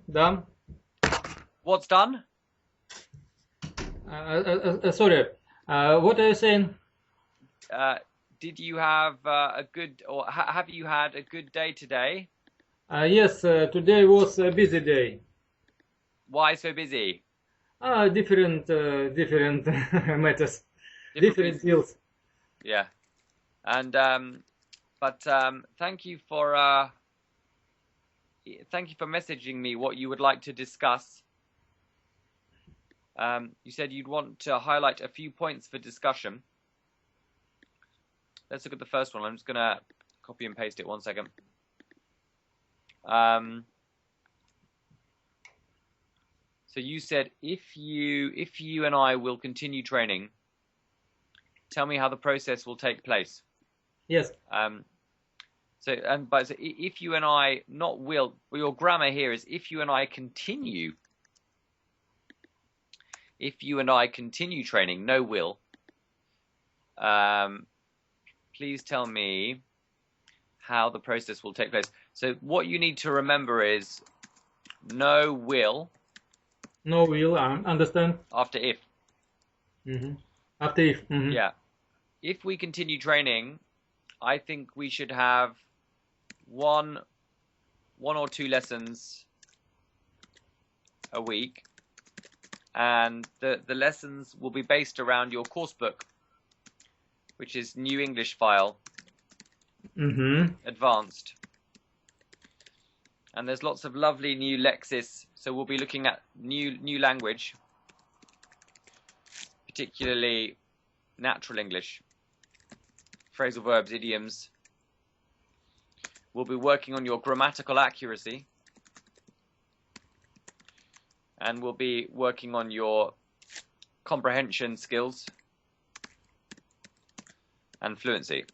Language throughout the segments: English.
Да. What's done? Sorry. What are you saying? Did you have a good, or have you had a good day today? Yes, today was a busy day. Why so busy? Different matters, Different different reasons. deals. Yeah. And but thank you for messaging me what you would like to discuss. You said you'd want to highlight a few points for discussion. Let's look at the first one. I'm just gonna copy and paste it 1 second. So you said if you and I will continue training, tell me how the process will take place. Yes. So if you and I, not will, your grammar here is if you and I continue. If you and I continue training, no will. Please tell me how the process will take place. So what you need to remember is no will. No will. Understand. After if. After if. Yeah. If we continue training, I think we should have one or two lessons a week, and the lessons will be based around your course book, which is New English File, Advanced. And there's lots of lovely new lexis, so we'll be looking at new language, particularly natural English, phrasal verbs, idioms. We'll be working on your grammatical accuracy, and we'll be working on your comprehension skills and fluency.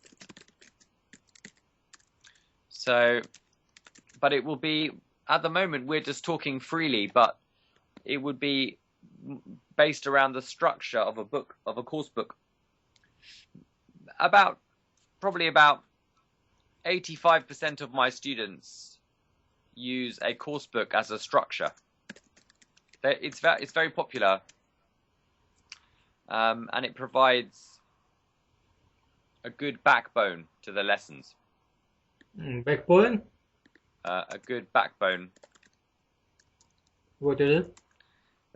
So, but it will be, at the moment we're just talking freely, but it would be based around the structure of a book, of a course book. Probably about 85% of my students use a course book as a structure. It's very popular, and it provides a good backbone to the lessons. Backbone? A good backbone. What is it?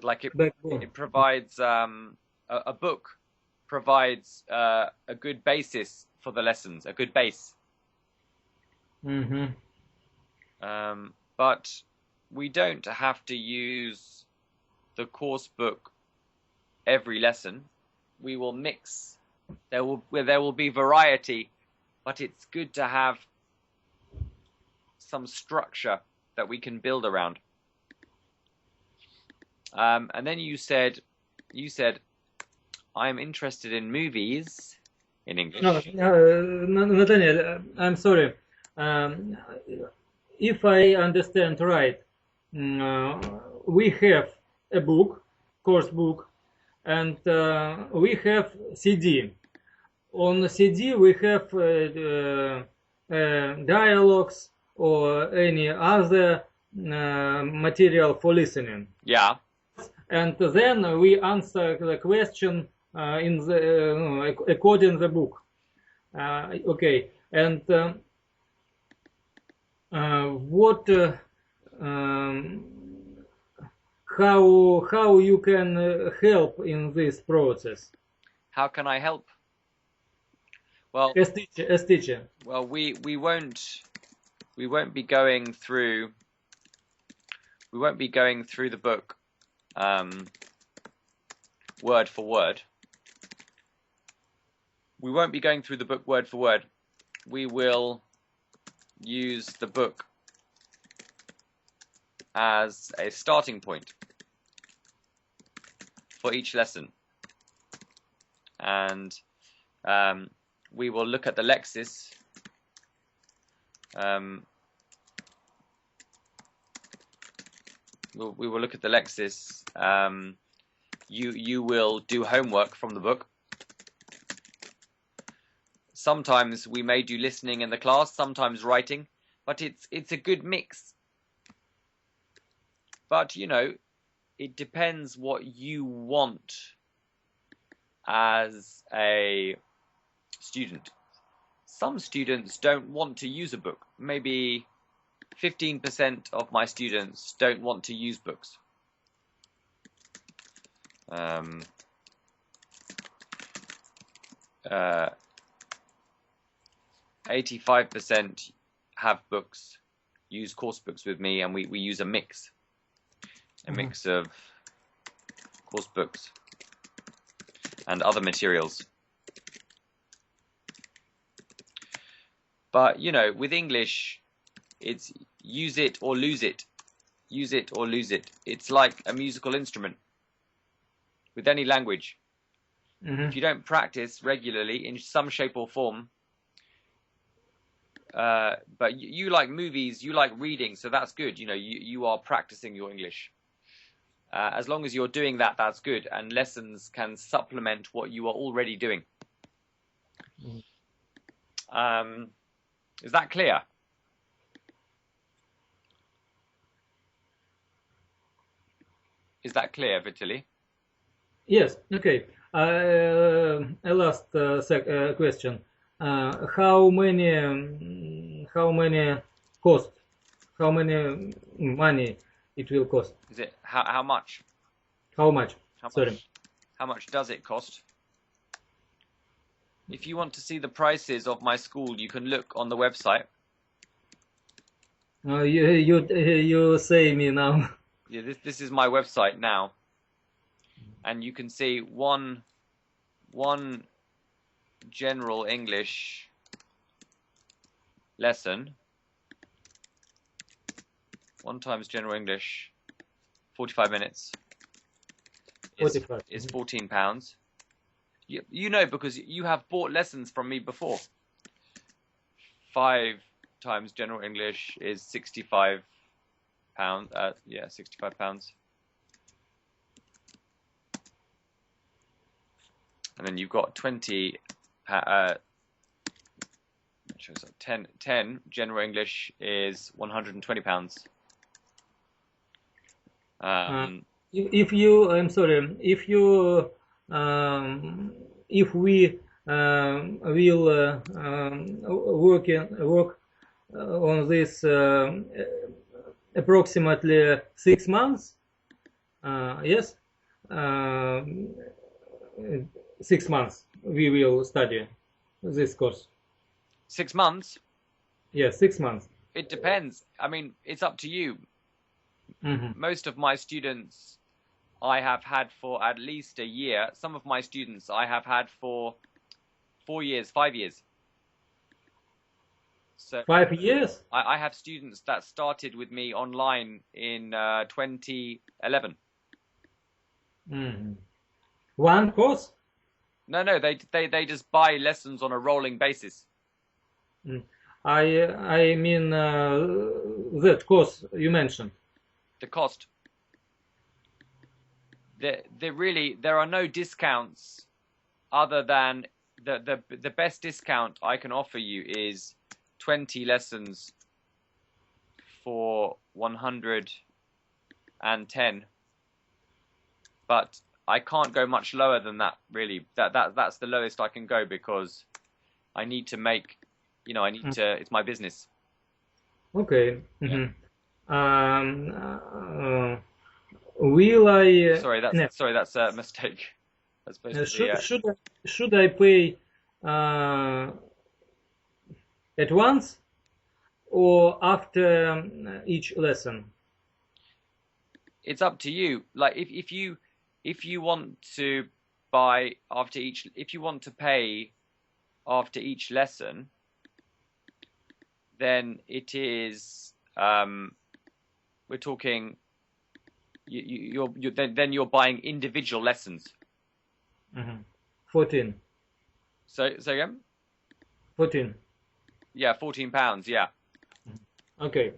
Like Backbone. it provides a book provides a good basis for the lessons, a good base. But we don't have to use the course book every lesson. We will mix. There will be variety, but it's good to have some structure that we can build around. And then you said, I'm interested in movies in English. No, Nathaniel, I'm sorry. If I understand right, we have a book, course book, and we have CD. On the CD we have dialogues or any other material for listening. Yeah. And then we answer the question in the according the book. Okay, and what how you can help in this process? How can I help? Well, as teacher. Well, we won't be going through the book word for word. We won't be going through the book word for word. We will use the book as a starting point for each lesson, and we will look at the lexis. We will look at the lexis. You will do homework from the book. Sometimes we may do listening in the class, sometimes writing, but it's a good mix. But, you know, it depends what you want as a student. Some students don't want to use a book. Maybe 15% of my students don't want to use books. 85% have books, use course books with me, and we use a mix of course books and other materials. But, you know, with English, it's use it or lose it. Use it or lose it. It's like a musical instrument with any language. If you don't practice regularly in some shape or form, but you like movies, you like reading, so that's good. You know, you are practicing your English. As long as you're doing that, that's good. And lessons can supplement what you are already doing. Is that clear? Is that clear, Vitaly? Yes. Okay. A last question. How many cost? How many money it will cost? Is it how much? How much? Sorry. How much does it cost? If you want to see the prices of my school, you can look on the website. You say me now. Yeah, this is my website now, and you can see one general English lesson. 1 times general English, 45 minutes. Is £14. You know, because you have bought lessons from me before. 5 times general English is £65. Yeah, £65. And then you've got 20. 10 general English is £120. If you, I'm sorry, if you, if we will work on this approximately 6 months, yes, 6 months we will study this course. 6 months? Yes, 6 months. It depends. I mean, it's up to you. Most of my students I have had for at least a year. Some of my students I have had for 4 years, 5 years. So 5 years? I have students that started with me online in 2011. One course? No, they just buy lessons on a rolling basis. I mean that course you mentioned. The cost. There are no discounts other than the best discount I can offer you is 20 lessons for 110. But I can't go much lower than that, really. That's the lowest I can go because I need to make, you know, it's my business. Okay. Yeah. Will I? Sorry, that's a mistake. That's supposed to be. Should I pay at once or after each lesson? It's up to you. Like if you want to buy after each, if you want to pay after each lesson, then it is we're talking. Then you're buying individual lessons. 14. So again? 14. Yeah, £14. Yeah. Okay.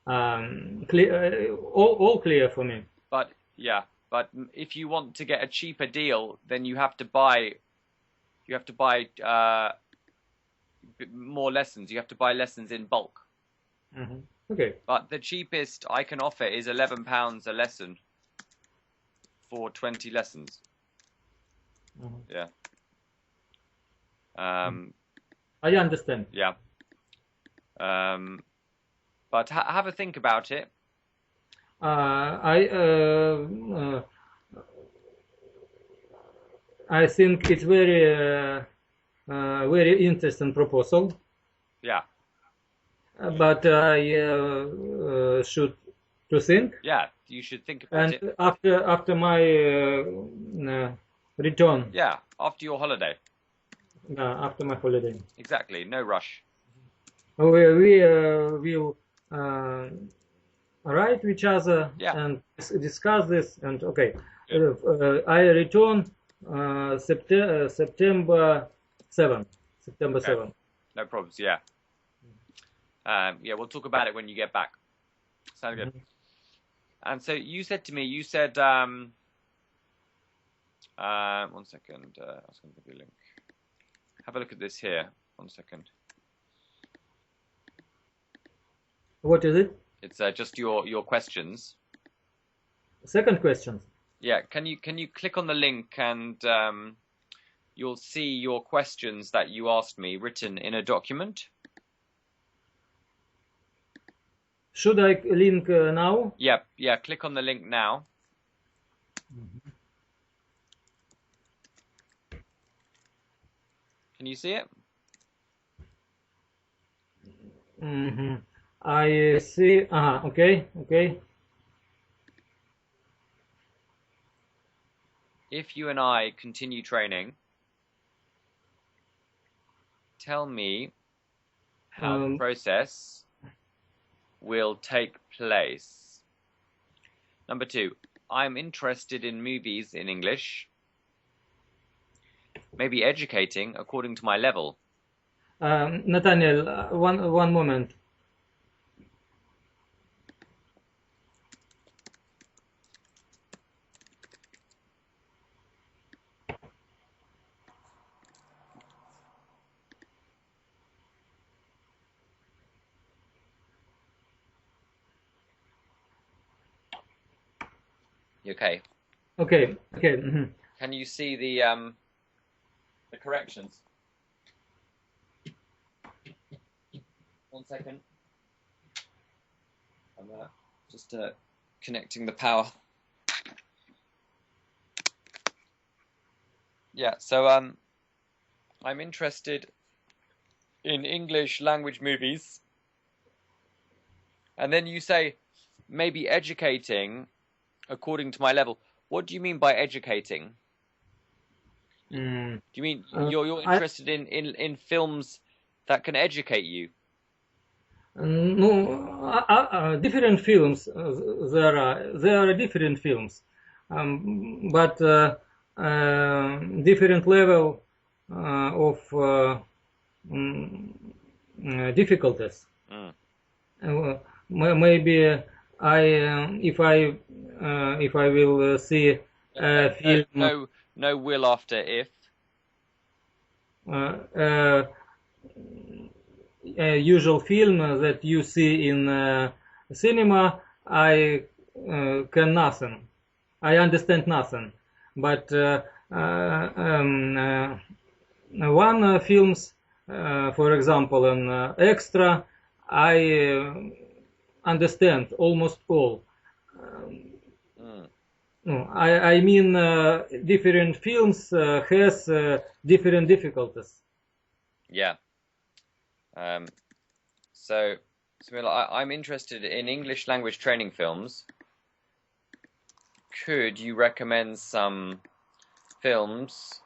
Clear. All clear for me. But if you want to get a cheaper deal, then you have to buy more lessons. You have to buy lessons in bulk. Okay. But the cheapest I can offer is £11 a lesson for 20 lessons. Yeah. I understand. Yeah. But have a think about it. I think it's very interesting proposal. Yeah. But I should to think. Yeah, you should think about it. And after my return. Yeah, after your holiday. After my holiday. Exactly. No rush. We will write each other and discuss this. And okay, I return September 7. September 7. No problems. Yeah. Yeah, we'll talk about it when you get back. Sounds good. And so you said to me, one second, I was going to give you a link. Have a look at this here. 1 second. What is it? It's just your questions. Second question. Yeah, can you click on the link and you'll see your questions that you asked me written in a document. Should I link now? Yeah, click on the link now. Can you see it? I see. Okay. If you and I continue training, tell me how the process will take place. Number 2, I'm interested in movies in English, maybe educating according to my level. Nathaniel, one moment. Okay. Okay. Can you see the corrections? 1 second. I'm just connecting the power. Yeah, so I'm interested in English language movies. And then you say, maybe educating according to my level. What do you mean by educating? Do you mean you're interested in films that can educate you? No, different films. There are different films, but different level of difficulties. Maybe if I will see a film. No will after if. A usual film that you see in cinema, I can nothing. I understand nothing. But one films, for example, an extra, I understand almost all. I mean, different films has different difficulties. Yeah. So Samila, I'm interested in English language training films. Could you recommend some films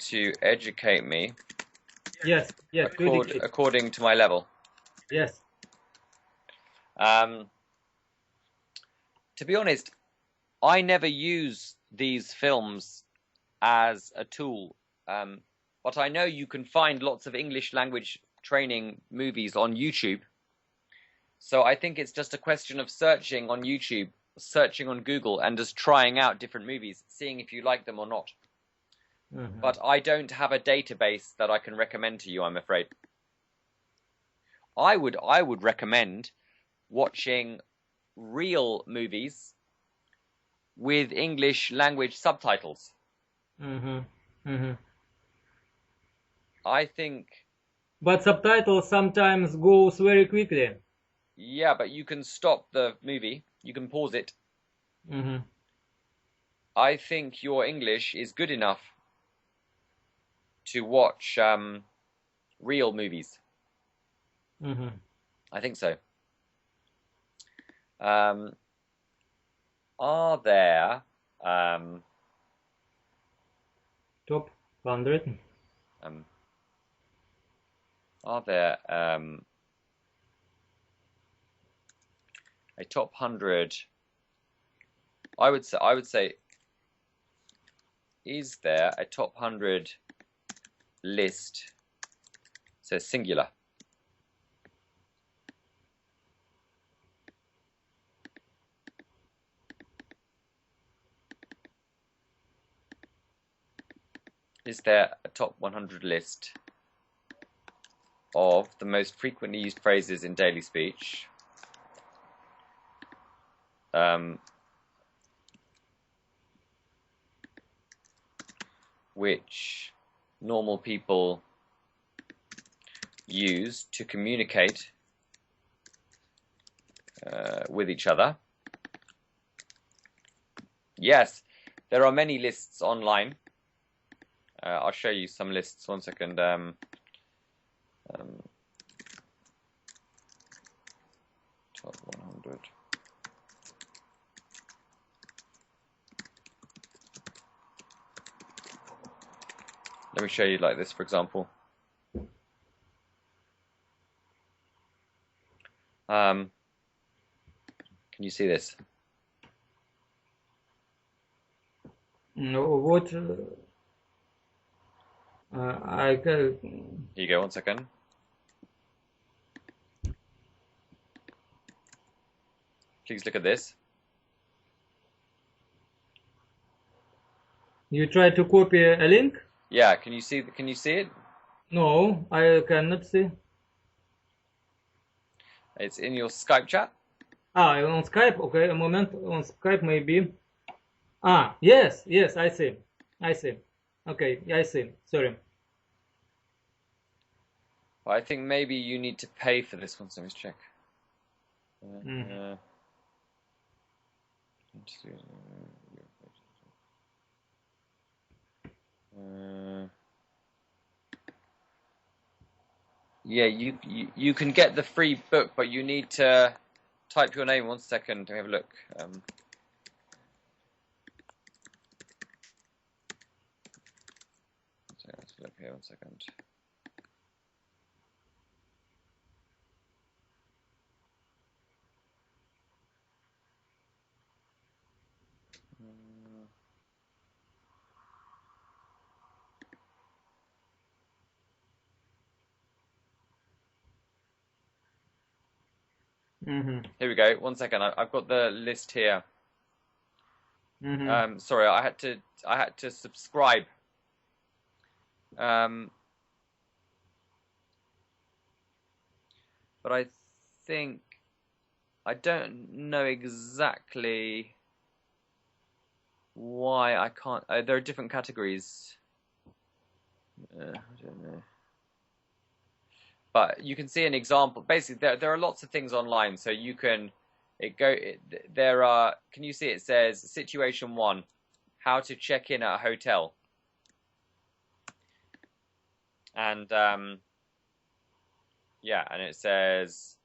to educate me? Yes. According to my level. Yes. To be honest, I never use these films as a tool. But I know you can find lots of English language training movies on YouTube. So I think it's just a question of searching on YouTube, searching on Google, and just trying out different movies, seeing if you like them or not. But I don't have a database that I can recommend to you, I'm afraid. I would recommend watching real movies with English language subtitles. I think... But subtitles sometimes goes very quickly. Yeah, but you can stop the movie. You can pause it. I think your English is good enough to watch real movies. I think so. Are there Top 100? Are there a top 100? I would say, is there a top 100 list? So singular. Is there a top 100 list of the most frequently used phrases in daily speech? Which normal people use to communicate with each other? Yes, there are many lists online. I'll show you some lists. 1 second. Top 100. Let me show you like this, for example. Can you see this? No, what? Here you go. 1 second. Please look at this. You try to copy a link? Yeah. Can you see it? No, I cannot see. It's in your Skype chat. On Skype. Okay, a moment. On Skype maybe. Yes, I see. Okay, I see. Sorry. Well, I think maybe you need to pay for this one. So let's check. Yeah, you can get the free book, but you need to type your name. 1 second. Let me have a look. Let's look here. 1 second. Here we go. 1 second. I've got the list here. Sorry, I had to subscribe. But I think I don't know exactly why I can't. There are different categories. I don't know. But you can see an example. Basically, there are lots of things online, so you can. There are. Can you see? It says situation 1, how to check in at a hotel. And yeah, and it says,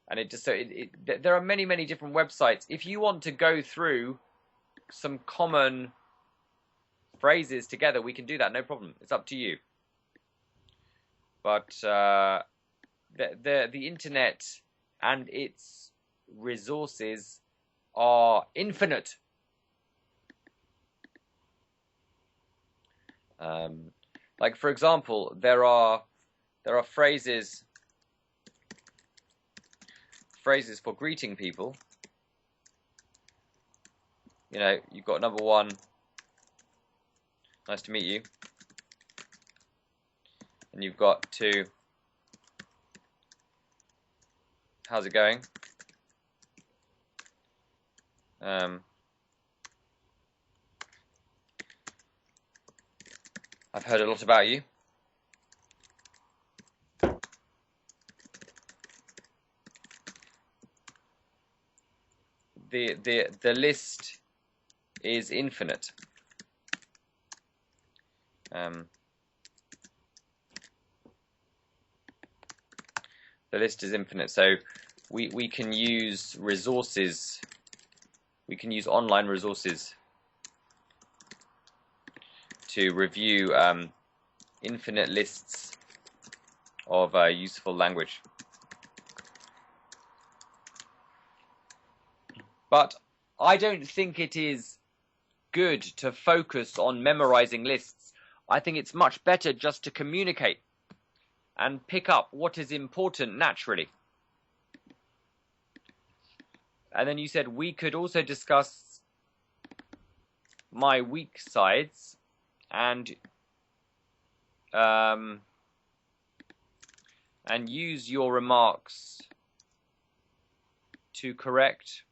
and it just there are many different websites. If you want to go through some common phrases together, we can do that. No problem. It's up to you. But the internet and its resources are infinite. Like for example, there are phrases for greeting people. You know, you've got number 1, nice to meet you, and you've got 2, how's it going? I've heard a lot about you. The list is infinite. The list is infinite, so we can use resources. We can use online resources to review infinite lists of useful language. But I don't think it is good to focus on memorizing lists. I think it's much better just to communicate and pick up what is important naturally. And then you said we could also discuss my weak sides and use your remarks to correct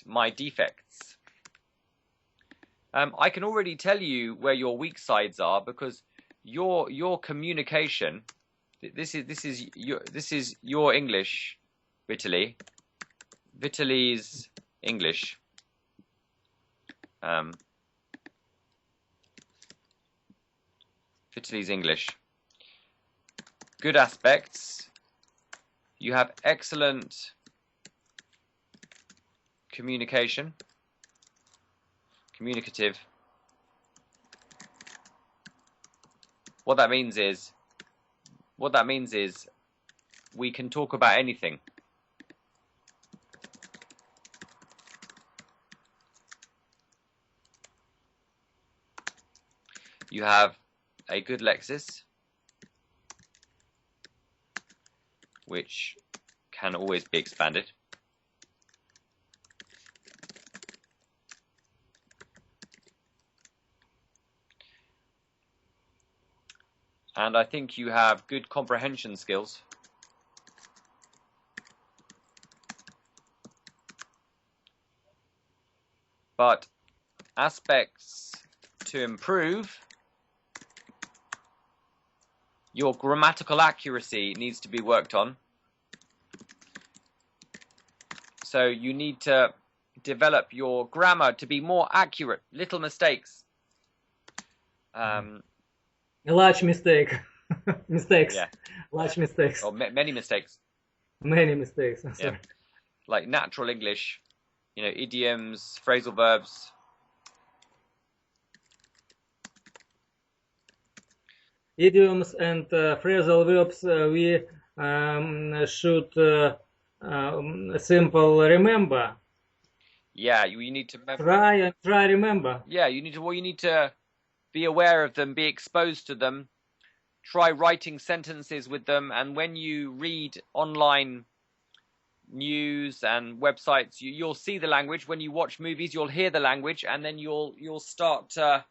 my defects. I can already tell you where your weak sides are because your communication. This is your English, Vitaly. Vitaly's English. Vitaly's English. Good aspects. You have excellent communication. Communicative. What that means is we can talk about anything. You have a good Lexis, which can always be expanded. And I think you have good comprehension skills. But aspects to improve, your grammatical accuracy needs to be worked on. So you need to develop your grammar to be more accurate. Little mistakes. A large mistake. Mistakes. Yeah. Large mistakes. Or many mistakes. Many mistakes. I'm sorry. Yeah. Like natural English, idioms, phrasal verbs. Idioms and phrasal verbs we should simple remember. Yeah, you need to try remember. Yeah, you need to be aware of them, be exposed to them, try writing sentences with them, and when you read online news and websites, you'll see the language. When you watch movies, you'll hear the language, and then you'll start to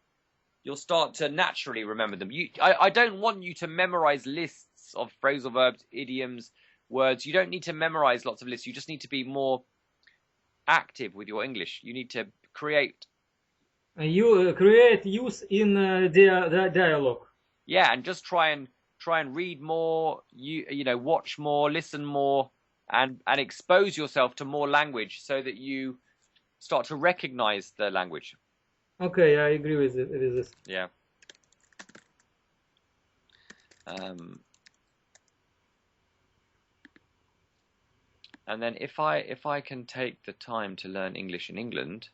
naturally remember them. I don't want you to memorize lists of phrasal verbs, idioms, words. You don't need to memorize lots of lists. You just need to be more active with your English. You need to create. You create use in dialogue. Yeah, and just try and read more. Watch more, listen more, and expose yourself to more language so that you start to recognize the language. Okay, I agree with this. Yeah. And then if I can take the time to learn English in England,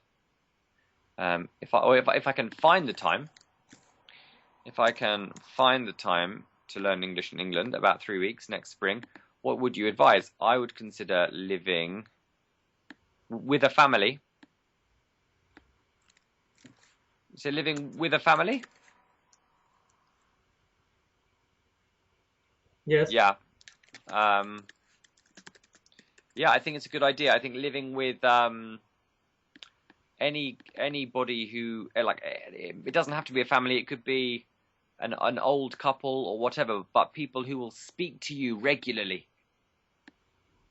if I can find the time, to learn English in England, about 3 weeks next spring, what would you advise? I would consider living with a family. So living with a family? Yes. Yeah. Yeah, I think it's a good idea. I think living with anybody who it doesn't have to be a family. It could be an old couple or whatever, but people who will speak to you regularly.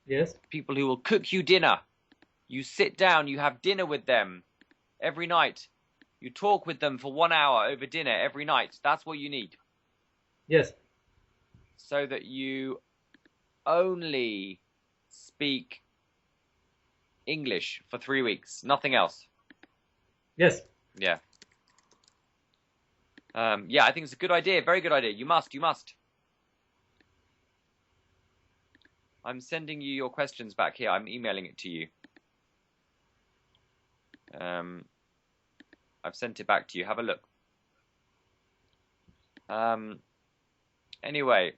Yes. People who will cook you dinner. You sit down, you have dinner with them every night. You talk with them for 1 hour over dinner every night. That's what you need. Yes. So that you only speak English for 3 weeks, nothing else. Yes. Yeah. Yeah, I think it's a good idea. Very good idea. You must. I'm sending you your questions back here. I'm emailing it to you. I've sent it back to you. Have a look. Anyway,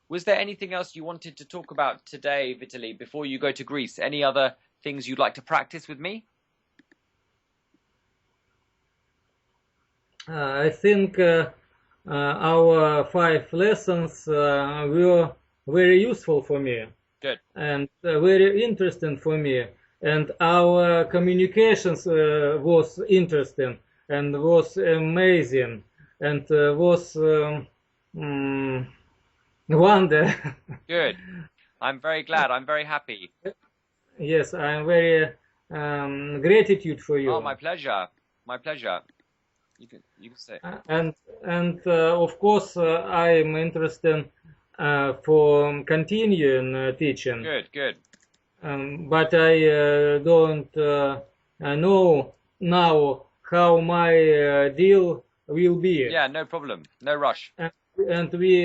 was there anything else you wanted to talk about today, Vitaly, before you go to Greece? Any other things you'd like to practice with me? I think our 5 lessons were very useful for me. Good. And very interesting for me. And our communications was interesting and was amazing and was wonder. Good. I'm very glad. I'm very happy. Yes, I'm very gratitude for you. Oh, my pleasure. My pleasure. You can say. And of course I'm interested for continuing teaching. Good. But I don't know now how my deal will be. Yeah, no problem. No rush. And we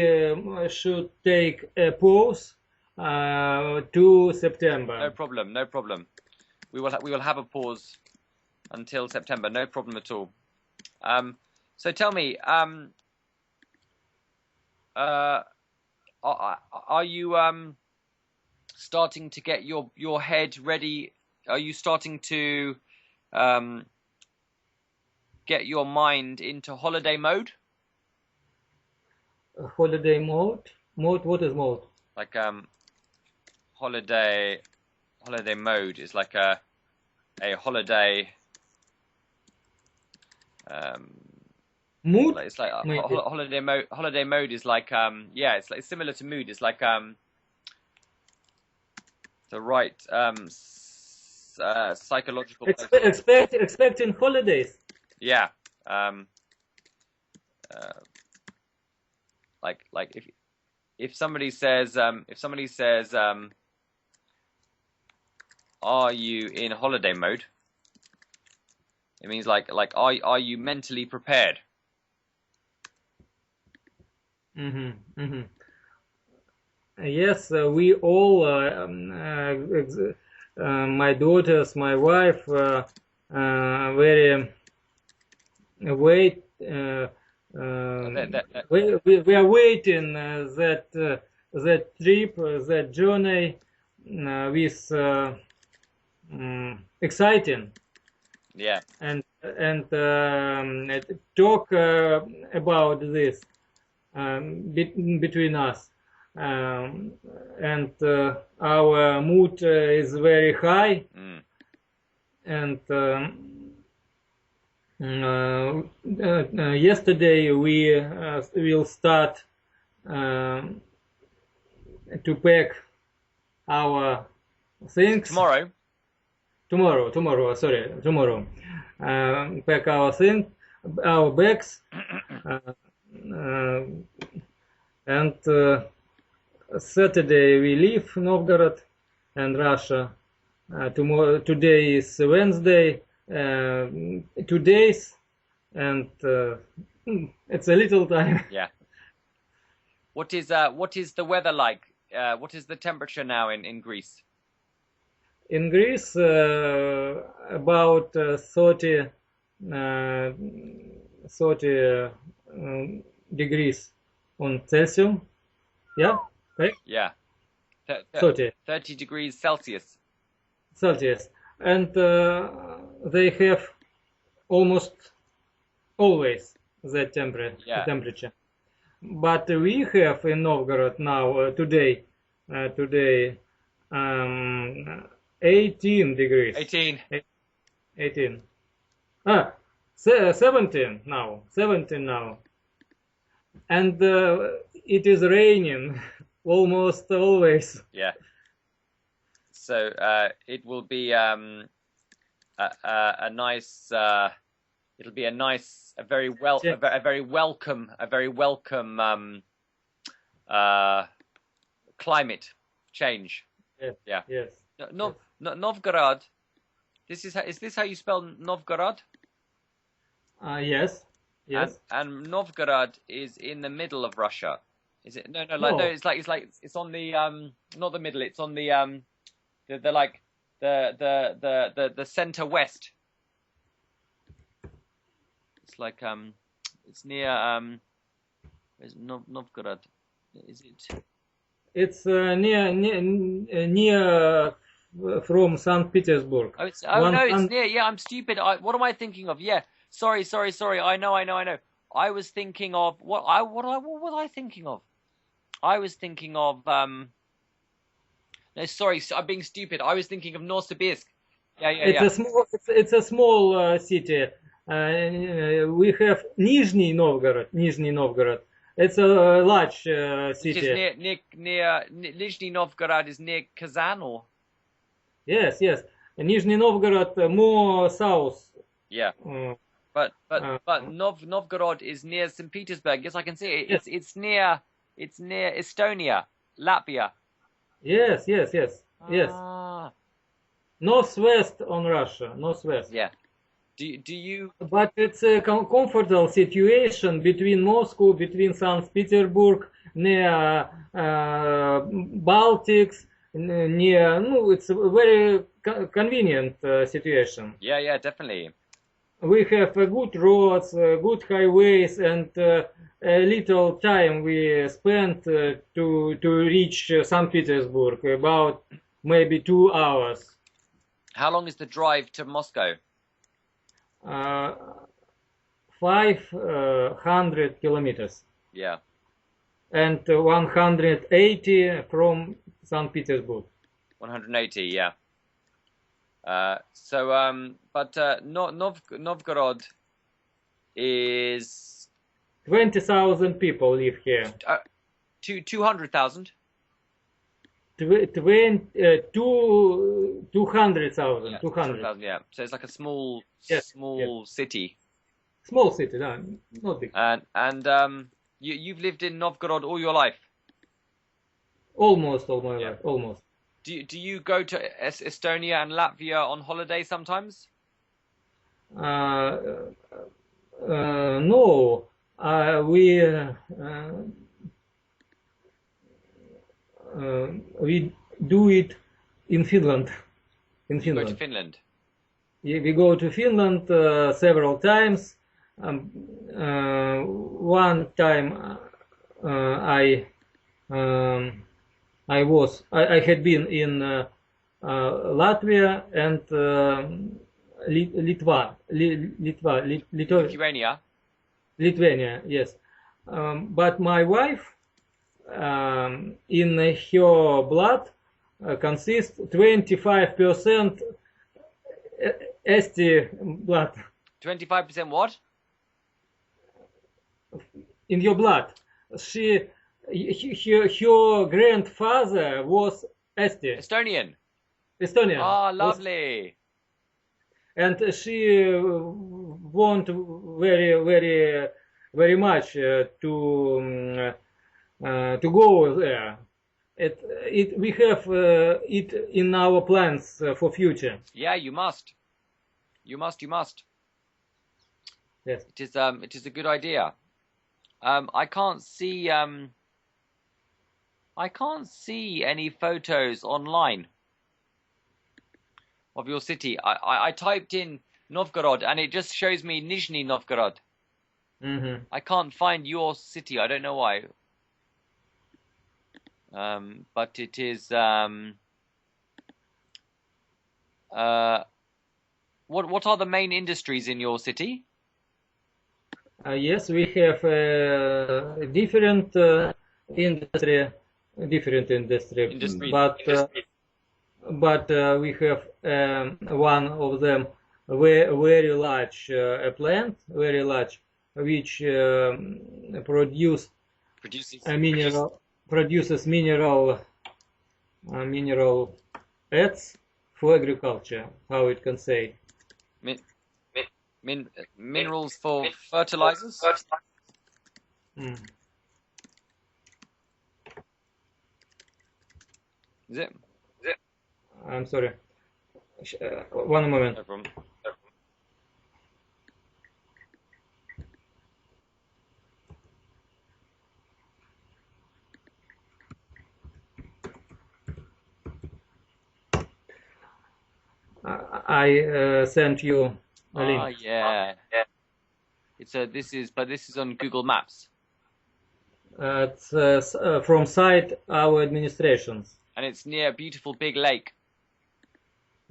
should take a pause to September. No problem. We will have a pause until September. No problem at all. So tell me, are you starting to get your head ready? Are you starting to get your mind into holiday mode? Holiday mode? What is mode? Like holiday mode is like a holiday mood. It's like holiday mode. Holiday mode is like yeah, it's like similar to mood. It's like the right psychological expecting holidays. Yeah. Like if somebody says are you in holiday mode? It means like are you mentally prepared? Yes, we all, my daughters, my wife, very wait. We are waiting that trip, that journey with exciting. Yeah. And talk about this between us. And our mood is very high. And yesterday we will start to pack our things. Tomorrow. Pack our things, our bags, and Saturday we leave Novgorod and Russia. Today is Wednesday. 2 days, and it's a little time. Yeah. What is the weather like? What is the temperature now in Greece? In Greece, about 30 degrees on Celsius. Yeah, right? Yeah. 30 degrees Celsius. And they have almost always that temperature. But we have in Novgorod now today 18 degrees. 18. 17 now. And it is raining almost always. Yeah. So it will be a nice. It'll be a nice, a very welcome climate change. Yes. Yeah. Yes. Novgorod. Is this how you spell Novgorod? Yes. Yes. And Novgorod is in the middle of Russia. Is it? No. No. It's on the not the middle. It's on the the center west. It's like it's near where's Novgorod? Is it? It's near from St. Petersburg. Oh, it's near. Yeah, I'm stupid. What am I thinking of? Yeah, sorry. I know. I was thinking of what was I thinking of? I was thinking of no, sorry, I'm being stupid. I was thinking of Novosibirsk. Yeah. It's a small city. We have Nizhny Novgorod. It's a large city. Which is near Nizhny Novgorod is near Kazan, or? Yes. Nizhny Novgorod more south. Yeah. But Novgorod is near St. Petersburg. Yes, I can see it. Yes. It's near Estonia, Latvia. Yes. Ah. Northwest on Russia. Northwest. Yeah. Do you? But it's a comfortable situation between Moscow, between St. Petersburg, near Baltics, near. No, it's a very convenient situation. Yeah, definitely. We have good roads, good highways, and a little time we spent to reach St. Petersburg, about maybe 2 hours. How long is the drive to Moscow? 500 kilometers. Yeah. And 180 from St. Petersburg. 180, yeah. But Novgorod is 20,000 people live here. 200,000. 200,000. Yeah, 200,000. yeah. So it's like a small city. Small city, no, not big. And you've lived in Novgorod all your life. Almost all my life. Almost. Do you go to Estonia and Latvia on holiday sometimes? No. We do it in Finland. You go to Finland. We go to Finland several times. One time I had been in Latvia and Lithuania, yes. But my wife, in her blood, consists 25% Esti blood. 25% what? In your blood. Her grandfather was Esti. Estonian. Estonian. Ah, lovely. And she want very much to go there. We have it in our plans for future. Yeah, you must. You must. Yes. It is a good idea. I can't see any photos online of your city. I typed in Novgorod and it just shows me Nizhny Novgorod. Mm-hmm. I can't find your city. I don't know why. But it is what are the main industries in your city? Yes, we have different industry, but we have one of them very large plant, very large, which produces mineral Ads for agriculture, how it can say. Min, minerals for fertilizers. Mm. Is it? I'm sorry. One moment. No problem. I sent you a link. Ah, yeah. This is on Google Maps, It's from site our administrations. and it's near a beautiful big lake.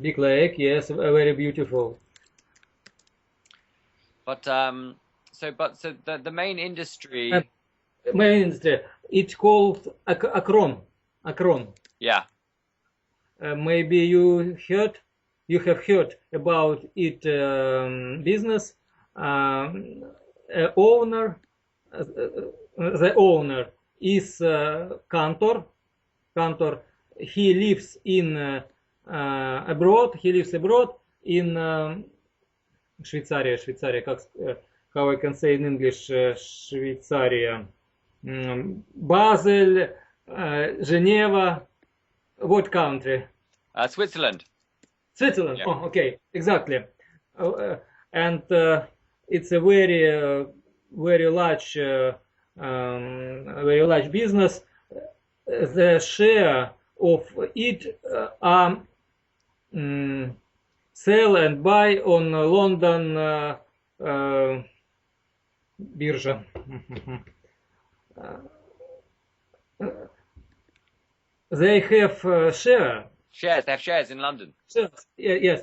Big lake, yes, very beautiful. But so the main industry. Main industry. It's called Akron. Akron. Yeah. Maybe you have heard about it business. The owner is Cantor. He lives in abroad. He lives abroad in Швейцария. How I can say in English? Швейцария. Basel, Geneva. What country? Switzerland. Switzerland. Yeah. Oh, okay, exactly. And it's a very large business. The share of it are sell and buy on London birja. They have share. Shares. They have shares in London. Yes,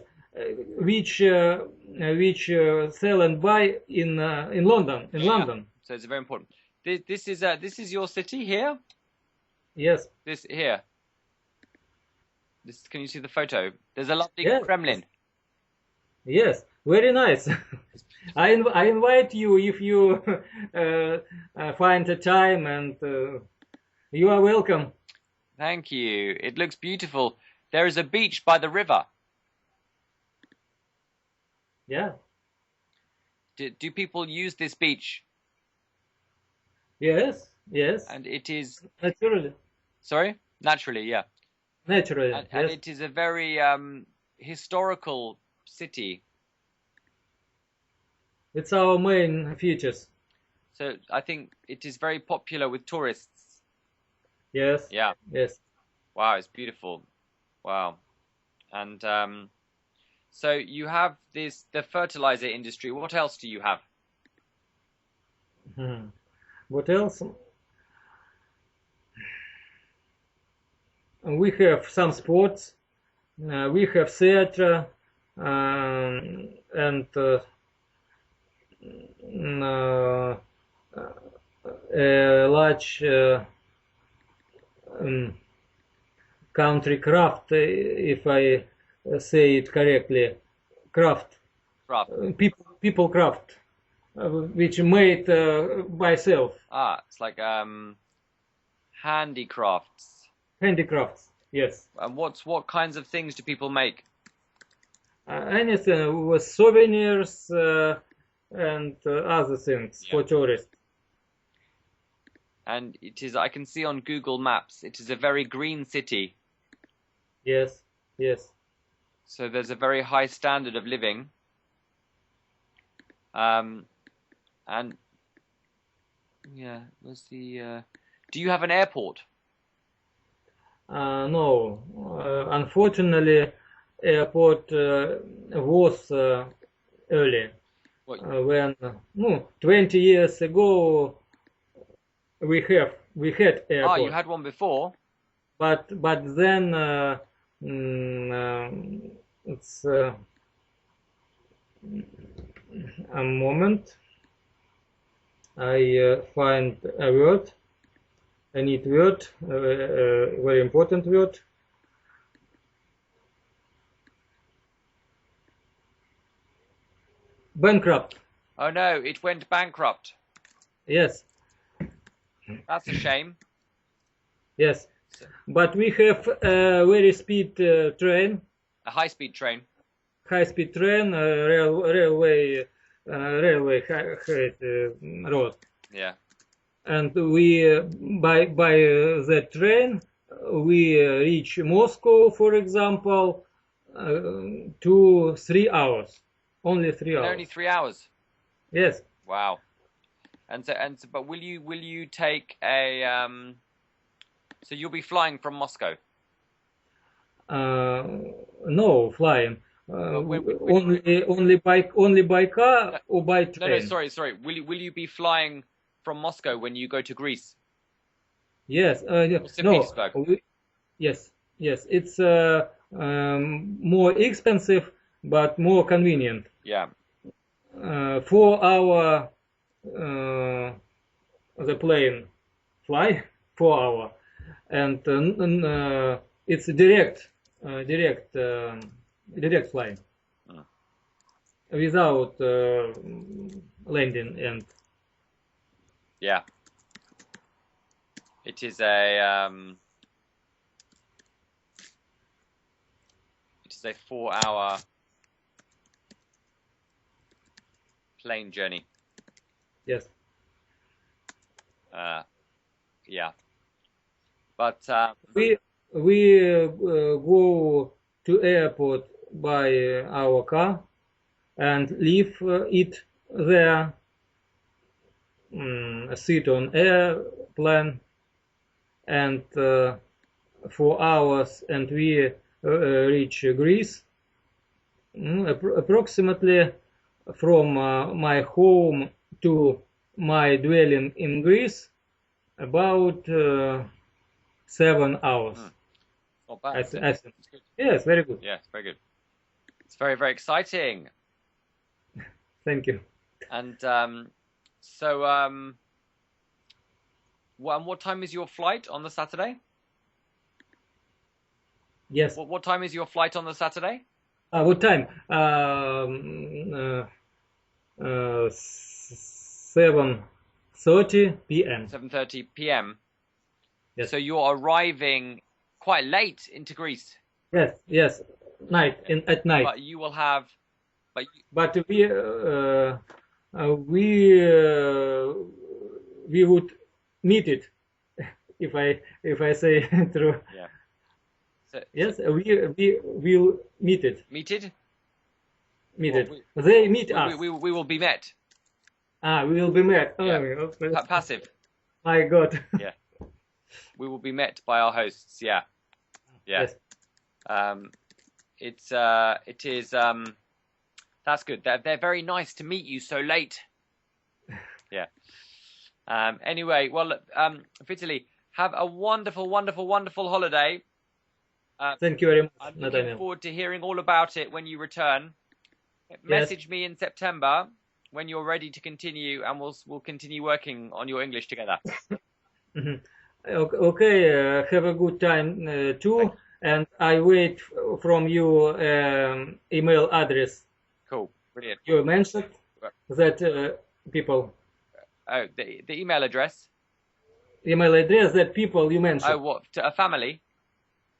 which sell and buy in London. In London. So it's very important. This is your city here. Yes. This here. Can you see the photo? There's a lovely Yes. Kremlin. Yes, very nice. I invite you if you find a time, and you are welcome. Thank you. It looks beautiful. There is a beach by the river. Yeah. Do people use this beach? Yes. And it is Naturally. sorry, naturally, yeah. Naturally. And Yes. it is a very historical city. It's our main features. So I think it is very popular with tourists. Yes. Yeah. Yes. Wow, it's beautiful. Wow. And so you have the fertilizer industry. What else do you have? What else? We have some sports. We have theater and a large country craft, if I say it correctly, craft. People craft, which made by self. It's like handicrafts. Handicrafts, yes. And what kinds of things do people make? Anything with souvenirs and other things for tourists. And it is, I can see on Google Maps, it is a very green city. Yes. So there's a very high standard of living. And yeah, where's the? Do you have an airport? No, unfortunately, airport was early. When 20 years ago we had airport. You had one before. But then it's a moment. I find a word. I need word, very important word. Bankrupt. Oh no, it went bankrupt. Yes. That's a shame. Yes. but we have a very speed train, A high-speed train. high-speed train, railway road, Yeah. and we by the train we reach Moscow, for example, 2-3 hours, only 3 hours. Only 3 hours. Yes. Wow. But will you take a so you'll be flying from Moscow? No, flying. Only by car or by train. No, sorry. Will you be flying from Moscow when you go to Greece? Yes. St. No. Petersburg. Yes. It's more expensive, but more convenient. Yeah. 4 hour the plane fly 4 hour, and it's direct flying without landing and Yeah. It is a 4-hour plane journey. yes. Yeah. But We go to airport by our car and leave it there, sit on airplane, and 4 hours, and we reach Greece, approximately from my home to my dwelling in Greece, about 7 hours. Not bad. I It's think. good. Yes, very good. Yeah, it's very good. It's very, very exciting. Thank you. And what time is your flight on the Saturday? Yes. What time is your flight on the Saturday? What time? 7:30 p.m. 7:30 p.m. Yes. So you're arriving quite late into Greece. Yes. At night. But you will have. But we would meet it if I say true. Yeah. Yes, we will meet it. Meted? Meet it. They meet us. We will be met. We will be met. Yeah. Okay. Passive. My God. Yeah. We will be met by our hosts. Yeah. Yeah. Yes. It is. That's good. They're very nice to meet you so late. Yeah. Anyway, well, Vitaly, have a wonderful, wonderful, wonderful holiday. Thank you very much, I'm looking Nathaniel. forward to hearing all about it when you return. Message me in September when you're ready to continue, and we'll continue working on your English together. Okay, have a good time too, and I wait from you email address. Cool, brilliant. You mentioned that people. Oh, the email address. Email address that people you mentioned. Oh, what, to a family?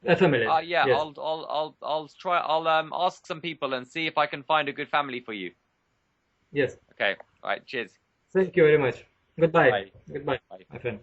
A family. Yeah, yes. I'll try. I'll ask some people and see if I can find a good family for you. Yes. Okay. All right. Cheers. Thank you very much. Goodbye. Bye. Goodbye, Bye. my friend.